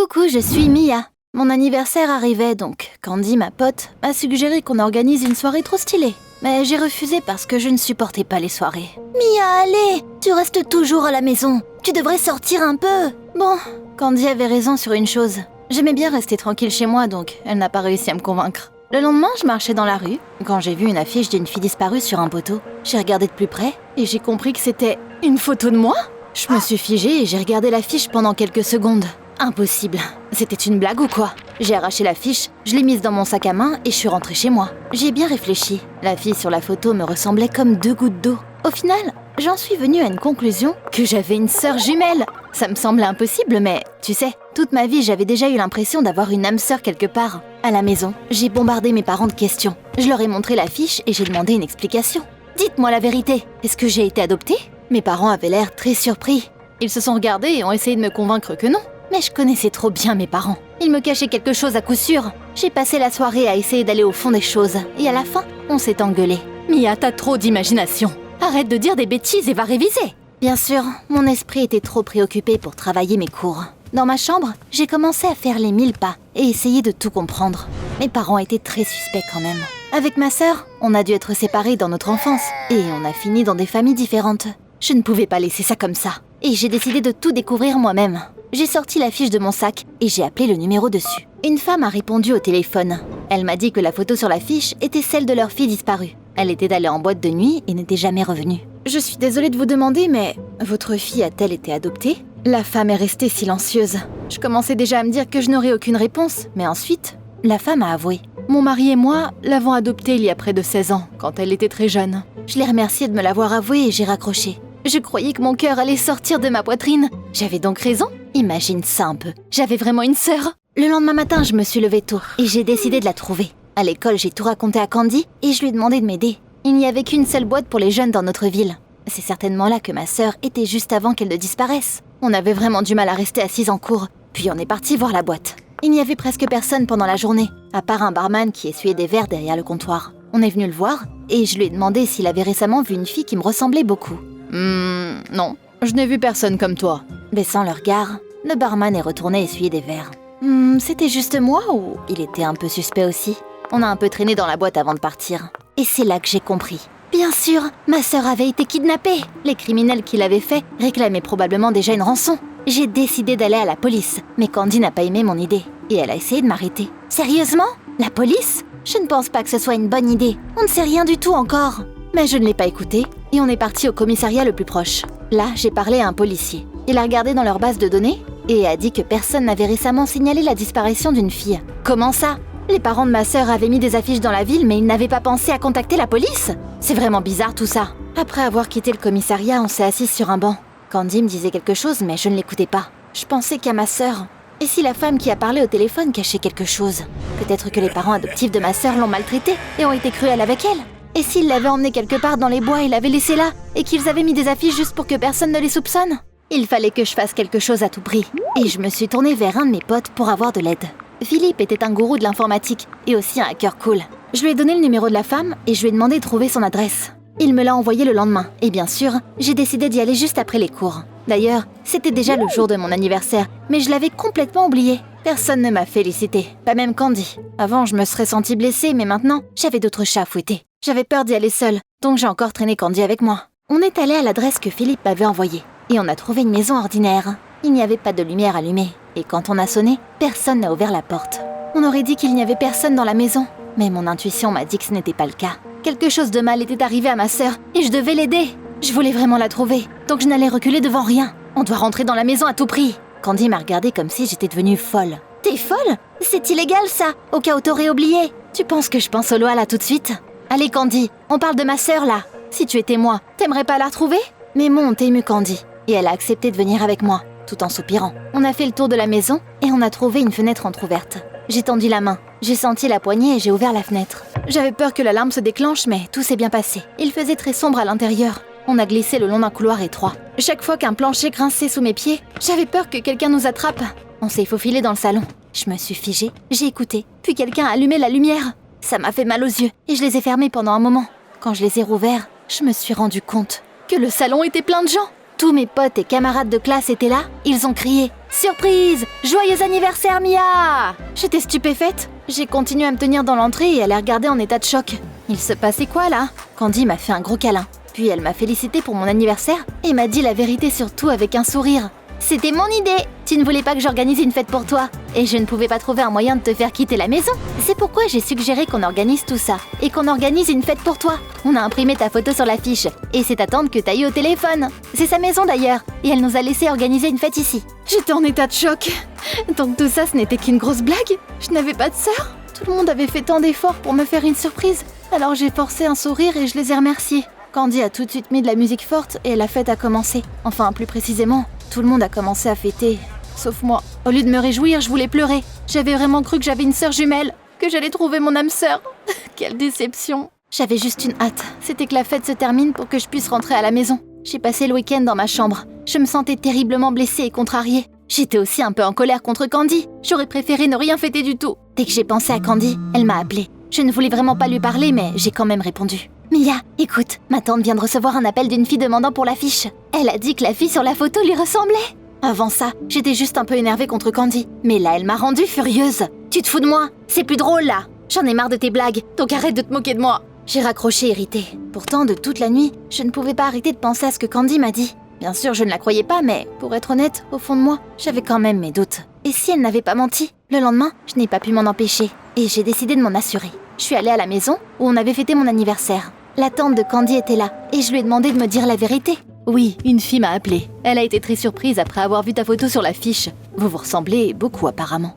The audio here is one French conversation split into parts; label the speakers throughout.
Speaker 1: Coucou, je suis Mia. Mon anniversaire arrivait donc. Candy, ma pote, a suggéré qu'on organise une soirée trop stylée. Mais j'ai refusé parce que je ne supportais pas les soirées. Mia, allez, tu restes toujours à la maison. Tu devrais sortir un peu. Bon, Candy avait raison sur une chose. J'aimais bien rester tranquille chez moi, donc elle n'a pas réussi à me convaincre. Le lendemain, je marchais dans la rue, quand j'ai vu une affiche d'une fille disparue sur un poteau. J'ai regardé de plus près, et j'ai compris que c'était une photo de moi. Je me suis figée et j'ai regardé l'affiche pendant quelques secondes. Impossible. C'était une blague ou quoi? J'ai arraché l'affiche, je l'ai mise dans mon sac à main et je suis rentrée chez moi. J'y ai bien réfléchi. La fille sur la photo me ressemblait comme 2 gouttes d'eau. Au final, j'en suis venue à une conclusion que j'avais une sœur jumelle. Ça me semblait impossible, mais tu sais, toute ma vie, j'avais déjà eu l'impression d'avoir une âme sœur quelque part. À la maison, j'ai bombardé mes parents de questions. Je leur ai montré l'affiche et j'ai demandé une explication. Dites-moi la vérité, est-ce que j'ai été adoptée? Mes parents avaient l'air très surpris. Ils se sont regardés et ont essayé de me convaincre que non. Mais je connaissais trop bien mes parents. Ils me cachaient quelque chose à coup sûr. J'ai passé la soirée à essayer d'aller au fond des choses. Et à la fin, on s'est engueulé. Mia, t'as trop d'imagination. Arrête de dire des bêtises et va réviser. Bien sûr, mon esprit était trop préoccupé pour travailler mes cours. Dans ma chambre, j'ai commencé à faire les 1000 pas et essayer de tout comprendre. Mes parents étaient très suspects quand même. Avec ma sœur, on a dû être séparés dans notre enfance. Et on a fini dans des familles différentes. Je ne pouvais pas laisser ça comme ça. Et j'ai décidé de tout découvrir moi-même. J'ai sorti l'affiche de mon sac et j'ai appelé le numéro dessus. Une femme a répondu au téléphone. Elle m'a dit que la photo sur l'affiche était celle de leur fille disparue. Elle était allée en boîte de nuit et n'était jamais revenue. Je suis désolée de vous demander, mais votre fille a-t-elle été adoptée? La femme est restée silencieuse. Je commençais déjà à me dire que je n'aurais aucune réponse, mais ensuite, la femme a avoué. Mon mari et moi l'avons adoptée il y a près de 16 ans, quand elle était très jeune. Je l'ai remerciée de me l'avoir avoué et j'ai raccroché. Je croyais que mon cœur allait sortir de ma poitrine. J'avais donc raison. Imagine ça un peu. J'avais vraiment une sœur. Le lendemain matin, je me suis levée tôt et j'ai décidé de la trouver. À l'école, j'ai tout raconté à Candy et je lui ai demandé de m'aider. Il n'y avait qu'une seule boîte pour les jeunes dans notre ville. C'est certainement là que ma sœur était juste avant qu'elle ne disparaisse. On avait vraiment du mal à rester assise en cours. Puis on est parti voir la boîte. Il n'y avait presque personne pendant la journée, à part un barman qui essuyait des verres derrière le comptoir. On est venu le voir et je lui ai demandé s'il avait récemment vu une fille qui me ressemblait beaucoup. Non, je n'ai vu personne comme toi. Baissant le regard, le barman est retourné essuyer des verres. C'était juste moi ou il était un peu suspect aussi? On a un peu traîné dans la boîte avant de partir. Et c'est là que j'ai compris. Bien sûr, ma sœur avait été kidnappée. Les criminels qui l'avaient fait réclamaient probablement déjà une rançon. J'ai décidé d'aller à la police, mais Candy n'a pas aimé mon idée. Et elle a essayé de m'arrêter. Sérieusement? La police? Je ne pense pas que ce soit une bonne idée. On ne sait rien du tout encore. Mais je ne l'ai pas écouté et on est parti au commissariat le plus proche. Là, j'ai parlé à un policier. Il a regardé dans leur base de données et a dit que personne n'avait récemment signalé la disparition d'une fille. Comment ça? Les parents de ma sœur avaient mis des affiches dans la ville mais ils n'avaient pas pensé à contacter la police? C'est vraiment bizarre tout ça. Après avoir quitté le commissariat, on s'est assis sur un banc. Candy me disait quelque chose mais je ne l'écoutais pas. Je pensais qu'à ma sœur. Et si la femme qui a parlé au téléphone cachait quelque chose? Peut-être que les parents adoptifs de ma sœur l'ont maltraitée et ont été cruels avec elle. Et s'ils l'avaient emmenée quelque part dans les bois et l'avaient laissée là, et qu'ils avaient mis des affiches juste pour que personne ne les soupçonne? Il fallait que je fasse quelque chose à tout prix. Et je me suis tournée vers un de mes potes pour avoir de l'aide. Philippe était un gourou de l'informatique et aussi un hacker cool. Je lui ai donné le numéro de la femme et je lui ai demandé de trouver son adresse. Il me l'a envoyé le lendemain. Et bien sûr, j'ai décidé d'y aller juste après les cours. D'ailleurs, c'était déjà le jour de mon anniversaire, mais je l'avais complètement oublié. Personne ne m'a félicité, pas même Candy. Avant, je me serais sentie blessée, mais maintenant, j'avais d'autres chats à fouetter. J'avais peur d'y aller seule, donc j'ai encore traîné Candy avec moi. On est allé à l'adresse que Philippe m'avait envoyée, et on a trouvé une maison ordinaire. Il n'y avait pas de lumière allumée, et quand on a sonné, personne n'a ouvert la porte. On aurait dit qu'il n'y avait personne dans la maison, mais mon intuition m'a dit que ce n'était pas le cas. Quelque chose de mal était arrivé à ma sœur, et je devais l'aider. Je voulais vraiment la trouver, donc je n'allais reculer devant rien. On doit rentrer dans la maison à tout prix. Candy m'a regardée comme si j'étais devenue folle. T'es folle? C'est illégal ça, au cas où t'aurais oublié. Tu penses que je pense aux lois là tout de suite? Allez Candy, on parle de ma sœur là. Si tu étais moi, t'aimerais pas la retrouver? Mes mots ont ému Candy, et elle a accepté de venir avec moi, tout en soupirant. On a fait le tour de la maison, et on a trouvé une fenêtre entrouverte. J'ai tendu la main, j'ai senti la poignée et j'ai ouvert la fenêtre. J'avais peur que l'alarme se déclenche, mais tout s'est bien passé. Il faisait très sombre à l'intérieur. On a glissé le long d'un couloir étroit. Chaque fois qu'un plancher grinçait sous mes pieds, j'avais peur que quelqu'un nous attrape. On s'est faufilé dans le salon. Je me suis figée, j'ai écouté, puis quelqu'un a allumé la lumière. Ça m'a fait mal aux yeux et je les ai fermés pendant un moment. Quand je les ai rouverts, je me suis rendu compte que le salon était plein de gens. Tous mes potes et camarades de classe étaient là. Ils ont crié « Surprise! Joyeux anniversaire, Mia !» J'étais stupéfaite. J'ai continué à me tenir dans l'entrée et à les regarder en état de choc. Il se passait quoi là? Candy m'a fait un gros câlin. Puis elle m'a félicité pour mon anniversaire et m'a dit la vérité sur tout avec un sourire. C'était mon idée! Tu ne voulais pas que j'organise une fête pour toi et je ne pouvais pas trouver un moyen de te faire quitter la maison. C'est pourquoi j'ai suggéré qu'on organise tout ça et qu'on organise une fête pour toi. On a imprimé ta photo sur l'affiche et c'est ta tante que t'as eu au téléphone. C'est sa maison d'ailleurs et elle nous a laissé organiser une fête ici. J'étais en état de choc. Donc tout ça, ce n'était qu'une grosse blague? Je n'avais pas de sœur? Tout le monde avait fait tant d'efforts pour me faire une surprise. Alors j'ai forcé un sourire et je les ai remerciés. Candy a tout de suite mis de la musique forte et la fête a commencé. Enfin, plus précisément, tout le monde a commencé à fêter, sauf moi. Au lieu de me réjouir, je voulais pleurer. J'avais vraiment cru que j'avais une sœur jumelle, que j'allais trouver mon âme sœur. Quelle déception. J'avais juste une hâte, c'était que la fête se termine pour que je puisse rentrer à la maison. J'ai passé le week-end dans ma chambre. Je me sentais terriblement blessée et contrariée. J'étais aussi un peu en colère contre Candy. J'aurais préféré ne rien fêter du tout. Dès que j'ai pensé à Candy, elle m'a appelée. Je ne voulais vraiment pas lui parler, mais j'ai quand même répondu. Mia, écoute, ma tante vient de recevoir un appel d'une fille demandant pour l'affiche. Elle a dit que la fille sur la photo lui ressemblait. Avant ça, j'étais juste un peu énervée contre Candy. Mais là, elle m'a rendue furieuse. Tu te fous de moi? C'est plus drôle là. J'en ai marre de tes blagues, donc arrête de te moquer de moi. J'ai raccroché irritée. Pourtant, de toute la nuit, je ne pouvais pas arrêter de penser à ce que Candy m'a dit. Bien sûr, je ne la croyais pas, mais pour être honnête, au fond de moi, j'avais quand même mes doutes. Et si elle n'avait pas menti? Le lendemain, je n'ai pas pu m'en empêcher. Et j'ai décidé de m'en assurer. Je suis allée à la maison où on avait fêté mon anniversaire. La tante de Candy était là, et je lui ai demandé de me dire la vérité. Oui, une fille m'a appelée. Elle a été très surprise après avoir vu ta photo sur l'affiche. Vous vous ressemblez beaucoup apparemment.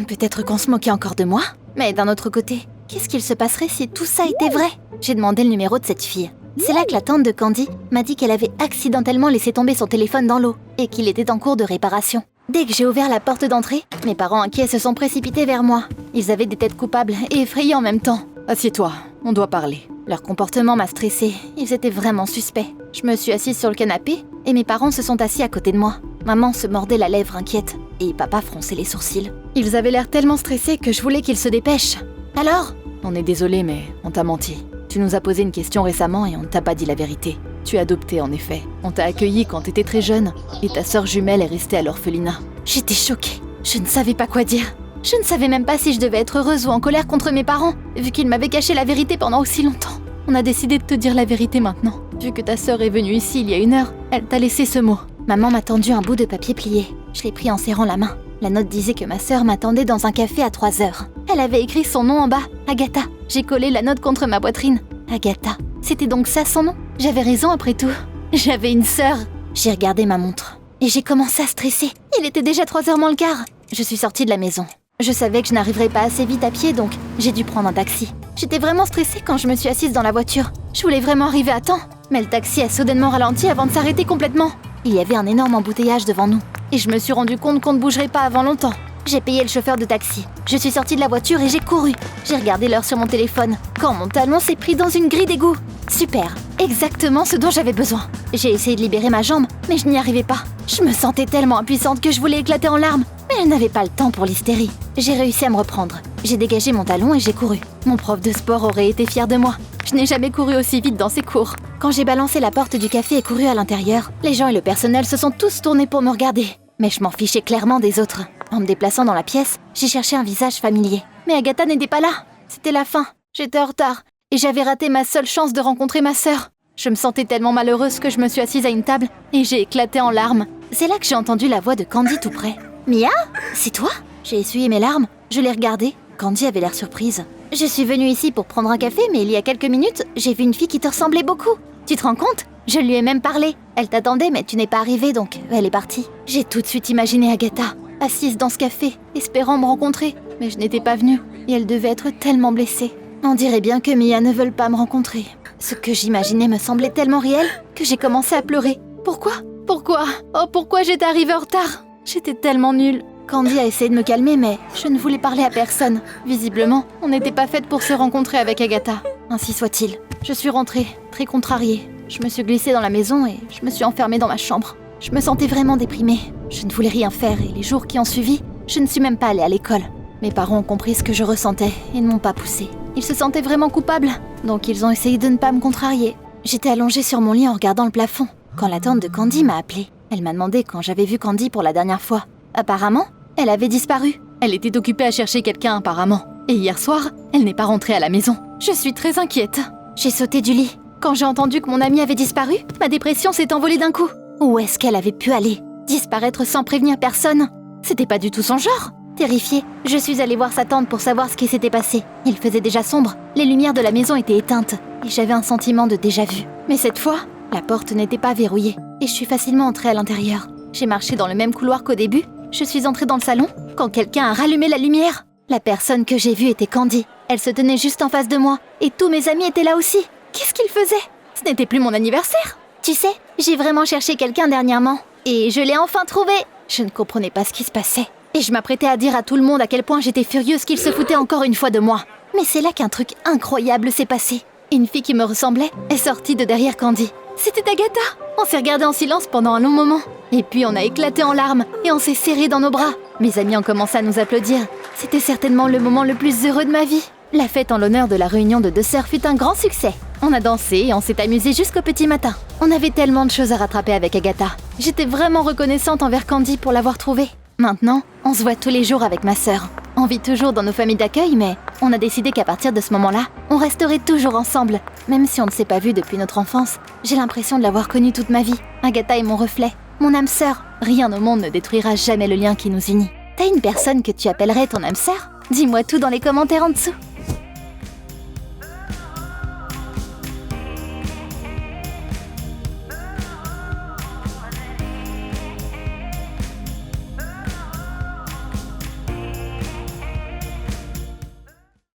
Speaker 1: Peut-être qu'on se moquait encore de moi? Mais d'un autre côté, qu'est-ce qu'il se passerait si tout ça était vrai? J'ai demandé le numéro de cette fille. C'est là que la tante de Candy m'a dit qu'elle avait accidentellement laissé tomber son téléphone dans l'eau et qu'il était en cours de réparation. Dès que j'ai ouvert la porte d'entrée, mes parents inquiets se sont précipités vers moi. Ils avaient des têtes coupables et effrayées en même temps. Assieds-toi, on doit parler. Leur comportement m'a stressée, ils étaient vraiment suspects. Je me suis assise sur le canapé et mes parents se sont assis à côté de moi. Maman se mordait la lèvre inquiète et papa fronçait les sourcils. Ils avaient l'air tellement stressés que je voulais qu'ils se dépêchent. Alors? On est désolé, mais on t'a menti. Tu nous as posé une question récemment et on ne t'a pas dit la vérité. Tu es adoptée en effet. On t'a accueillie quand t'étais très jeune et ta sœur jumelle est restée à l'orphelinat. J'étais choquée. Je ne savais pas quoi dire. Je ne savais même pas si je devais être heureuse ou en colère contre mes parents, vu qu'ils m'avaient caché la vérité pendant aussi longtemps. On a décidé de te dire la vérité maintenant. Vu que ta sœur est venue ici il y a 1 heure, elle t'a laissé ce mot. Maman m'a tendu un bout de papier plié. Je l'ai pris en serrant la main. La note disait que ma sœur m'attendait dans un café à 3 heures. Elle avait écrit son nom en bas, Agatha. J'ai collé la note contre ma poitrine. Agatha. C'était donc ça son nom? J'avais raison après tout. J'avais une sœur. J'ai regardé ma montre. Et j'ai commencé à stresser. Il était déjà 3h moins le quart. Je suis sortie de la maison. Je savais que je n'arriverais pas assez vite à pied, donc j'ai dû prendre un taxi. J'étais vraiment stressée quand je me suis assise dans la voiture. Je voulais vraiment arriver à temps, mais le taxi a soudainement ralenti avant de s'arrêter complètement. Il y avait un énorme embouteillage devant nous, et je me suis rendu compte qu'on ne bougerait pas avant longtemps. J'ai payé le chauffeur de taxi. Je suis sortie de la voiture et j'ai couru. J'ai regardé l'heure sur mon téléphone, quand mon talon s'est pris dans une grille d'égout. Super, exactement ce dont j'avais besoin. J'ai essayé de libérer ma jambe, mais je n'y arrivais pas. Je me sentais tellement impuissante que je voulais éclater en larmes. Mais je n'avais pas le temps pour l'hystérie. J'ai réussi à me reprendre. J'ai dégagé mon talon et j'ai couru. Mon prof de sport aurait été fier de moi. Je n'ai jamais couru aussi vite dans ses cours. Quand j'ai balancé la porte du café et couru à l'intérieur, les gens et le personnel se sont tous tournés pour me regarder. Mais je m'en fichais clairement des autres. En me déplaçant dans la pièce, j'ai cherché un visage familier. Mais Agatha n'était pas là. C'était la fin. J'étais en retard. Et j'avais raté ma seule chance de rencontrer ma sœur. Je me sentais tellement malheureuse que je me suis assise à une table et j'ai éclaté en larmes. C'est là que j'ai entendu la voix de Candy tout près. Mia? C'est toi? J'ai essuyé mes larmes. Je l'ai regardée. Candy avait l'air surprise. Je suis venue ici pour prendre un café, mais il y a quelques minutes, j'ai vu une fille qui te ressemblait beaucoup. Tu te rends compte? Je lui ai même parlé. Elle t'attendait, mais tu n'es pas arrivée, donc elle est partie. J'ai tout de suite imaginé Agatha, assise dans ce café, espérant me rencontrer. Mais je n'étais pas venue, et elle devait être tellement blessée. On dirait bien que Mia ne veut pas me rencontrer. Ce que j'imaginais me semblait tellement réel que j'ai commencé à pleurer. Pourquoi? Oh, pourquoi j'étais arrivée en retard? J'étais tellement nulle. Candy a essayé de me calmer, mais je ne voulais parler à personne. Visiblement, on n'était pas faites pour se rencontrer avec Agatha. Ainsi soit-il. Je suis rentrée, très contrariée. Je me suis glissée dans la maison et je me suis enfermée dans ma chambre. Je me sentais vraiment déprimée. Je ne voulais rien faire et les jours qui ont suivi, je ne suis même pas allée à l'école. Mes parents ont compris ce que je ressentais et ne m'ont pas poussée. Ils se sentaient vraiment coupables, donc ils ont essayé de ne pas me contrarier. J'étais allongée sur mon lit en regardant le plafond. quand la tante de Candy m'a appelée. Elle m'a demandé quand j'avais vu Candy pour la dernière fois. Apparemment, elle avait disparu. Elle était occupée à chercher quelqu'un apparemment. Et hier soir, elle n'est pas rentrée à la maison. Je suis très inquiète. J'ai sauté du lit. Quand j'ai entendu que mon amie avait disparu, ma dépression s'est envolée d'un coup. Où est-ce qu'elle avait pu aller? Disparaître sans prévenir personne? C'était pas du tout son genre. Terrifiée, je suis allée voir sa tante pour savoir ce qui s'était passé. Il faisait déjà sombre, les lumières de la maison étaient éteintes, et j'avais un sentiment de déjà-vu. Mais cette fois, la porte n'était pas verrouillée, et je suis facilement entrée à l'intérieur. J'ai marché dans le même couloir qu'au début, je suis entrée dans le salon, quand quelqu'un a rallumé la lumière. La personne que j'ai vue était Candy. Elle se tenait juste en face de moi, et tous mes amis étaient là aussi. Qu'est-ce qu'ils faisaient? Ce n'était plus mon anniversaire. Tu sais, j'ai vraiment cherché quelqu'un dernièrement, et je l'ai enfin trouvé. Je ne comprenais pas ce qui se passait. Et je m'apprêtais à dire à tout le monde à quel point j'étais furieuse qu'il se foutait encore une fois de moi. Mais c'est là qu'un truc incroyable s'est passé. Une fille qui me ressemblait est sortie de derrière Candy. C'était Agatha. On s'est regardé en silence pendant un long moment. Et puis on a éclaté en larmes et on s'est serrés dans nos bras. Mes amis ont commencé à nous applaudir. C'était certainement le moment le plus heureux de ma vie. La fête en l'honneur de la réunion de 2 sœurs fut un grand succès. On a dansé et on s'est amusé jusqu'au petit matin. On avait tellement de choses à rattraper avec Agatha. J'étais vraiment reconnaissante envers Candy pour l'avoir trouvée. Maintenant, on se voit tous les jours avec ma sœur. On vit toujours dans nos familles d'accueil, mais on a décidé qu'à partir de ce moment-là, on resterait toujours ensemble. Même si on ne s'est pas vu depuis notre enfance, j'ai l'impression de l'avoir connue toute ma vie. Agatha est mon reflet, mon âme sœur. Rien au monde ne détruira jamais le lien qui nous unit. T'as une personne que tu appellerais ton âme sœur? Dis-moi tout dans les commentaires en dessous.